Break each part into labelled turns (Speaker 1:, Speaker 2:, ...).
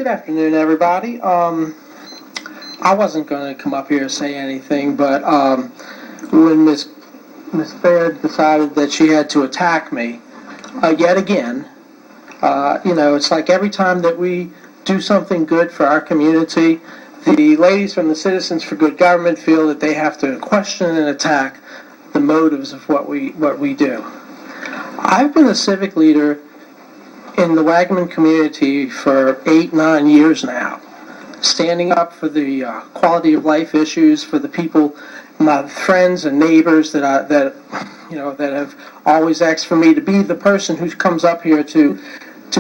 Speaker 1: Good afternoon, everybody. I wasn't going to come up here and say anything, but when Miss Baird decided that she had to attack me yet again, it's like every time that we do something good for our community, the ladies from the Citizens for Good Government feel that they have to question and attack the motives of what we do. I've been a civic leader in the Wagaman community for 8-9 years now, standing up for the quality of life issues for the people, my friends and neighbors that have always asked for me to be the person who comes up here to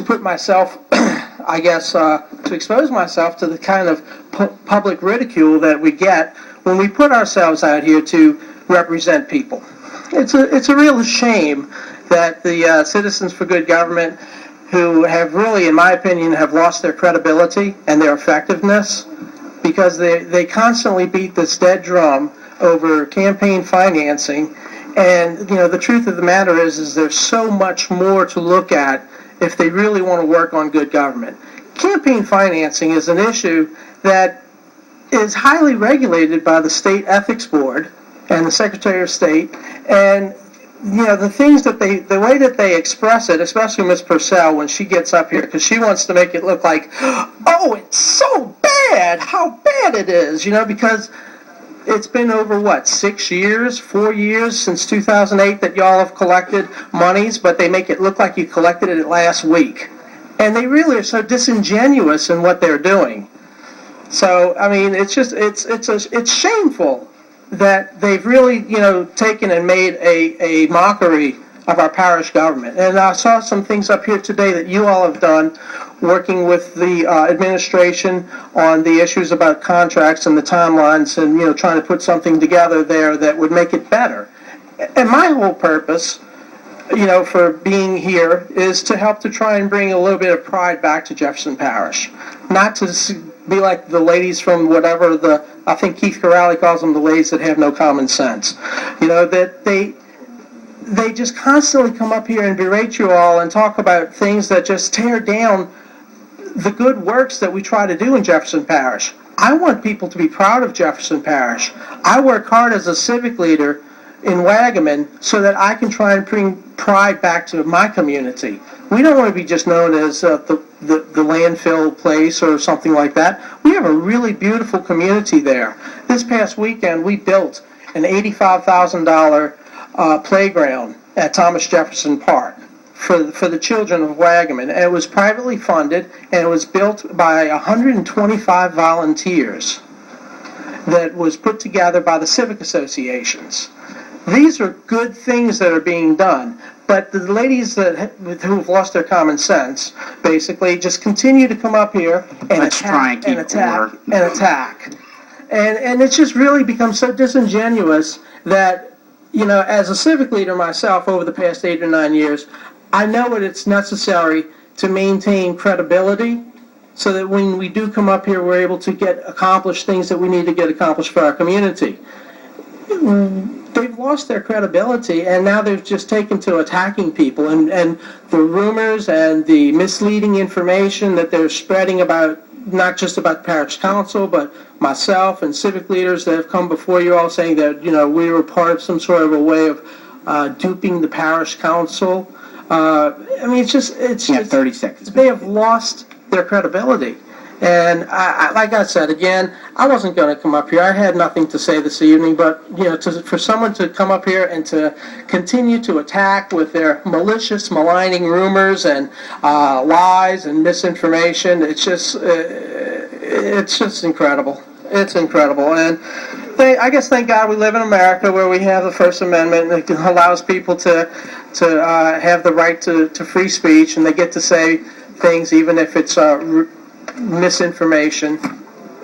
Speaker 1: put myself, to expose myself to the kind of public ridicule that we get when we put ourselves out here to represent people. It's a real shame that the Citizens for Good Government, who have really, in my opinion, have lost their credibility and their effectiveness because they constantly beat this dead drum over campaign financing. And, the truth of the matter is there's so much more to look at if they really want to work on good government. Campaign financing is an issue that is highly regulated by the State Ethics Board and the Secretary of State, and the things that the way that they express it, especially Ms. Purcell when she gets up here, because she wants to make it look like, oh, it's so bad, how bad it is, because it's been over, 4 years since 2008 that y'all have collected monies, but they make it look like you collected it last week. And they really are so disingenuous in what they're doing. So, it's shameful that they've really, taken and made a mockery of our parish government. And I saw some things up here today that you all have done, working with the administration on the issues about contracts and the timelines and, trying to put something together there that would make it better. And my whole purpose, for being here is to help to try and bring a little bit of pride back to Jefferson Parish. Not to be like the ladies from whatever I think Keith Corrali calls them, the ladies that have no common sense. That they just constantly come up here and berate you all and talk about things that just tear down the good works that we try to do in Jefferson Parish. I want people to be proud of Jefferson Parish. I work hard as a civic leader in Wagaman so that I can try and bring pride back to my community. We don't want to be just known as the landfill place or something like that. We have a really beautiful community there. This past weekend, we built an $85,000 playground at Thomas Jefferson Park for the children of Wagaman. And it was privately funded, and it was built by 125 volunteers that was put together by the civic associations. These are good things that are being done. But the ladies who have lost their common sense basically just continue to come up here and attack. And it's just really become so disingenuous that, as a civic leader myself over the past 8 or 9 years, I know that it's necessary to maintain credibility so that when we do come up here, we're able to accomplish things that we need to get accomplished for our community. They've lost their credibility, and now they've just taken to attacking people, and the rumors and the misleading information that they're spreading about, not just about parish council, but myself and civic leaders that have come before you all saying that, we were part of some sort of a way of duping the parish council. It's just
Speaker 2: 30 seconds.
Speaker 1: They have lost their credibility. And like I said, again, I wasn't going to come up here. I had nothing to say this evening, but, for someone to come up here and to continue to attack with their malicious, maligning rumors and lies and misinformation, it's just incredible. It's incredible. And I guess, thank God, we live in America where we have the First Amendment that allows people to have the right to free speech, and they get to say things even if it's misinformation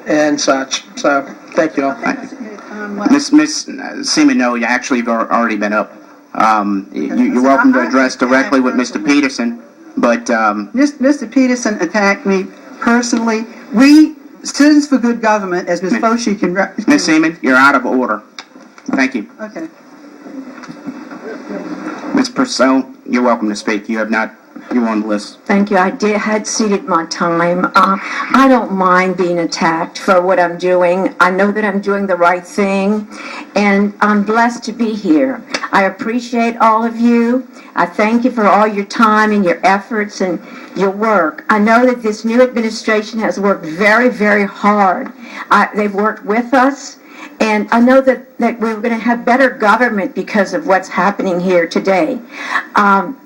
Speaker 1: and such. So, thank you all.
Speaker 2: Miss Seaman, no, actually you've already been up. You're welcome to address directly with Mr. Peterson, but...
Speaker 3: Mr. Peterson attacked me personally. We, Citizens for Good Government, as Ms. Foshee can...
Speaker 2: Ms. Seaman, you're out of order. Thank you.
Speaker 3: Okay.
Speaker 2: Ms. Purcell, you're welcome to speak. You have not you're on the list.
Speaker 4: Thank you. I had ceded my time. I don't mind being attacked for what I'm doing. I know that I'm doing the right thing, and I'm blessed to be here. I appreciate all of you. I thank you for all your time and your efforts and your work. I know that this new administration has worked very, very hard. They've worked with us, and I know that we're going to have better government because of what's happening here today.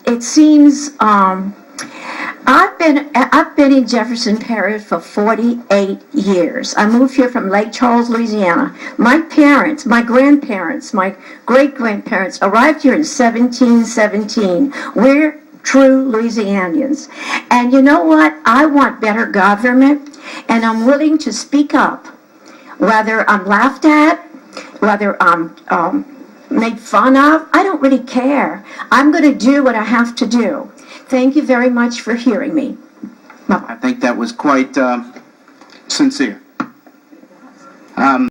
Speaker 4: It seems I've been in Jefferson Parish for 48 years. I moved here from Lake Charles, Louisiana. My parents, my grandparents, my great-grandparents arrived here in 1717. We're true Louisianians. And you know what? I want better government, and I'm willing to speak up. Whether I'm laughed at, whether I'm made fun of, I don't really care. I'm going to do what I have to do. Thank you very much for hearing me.
Speaker 2: I think that was quite sincere.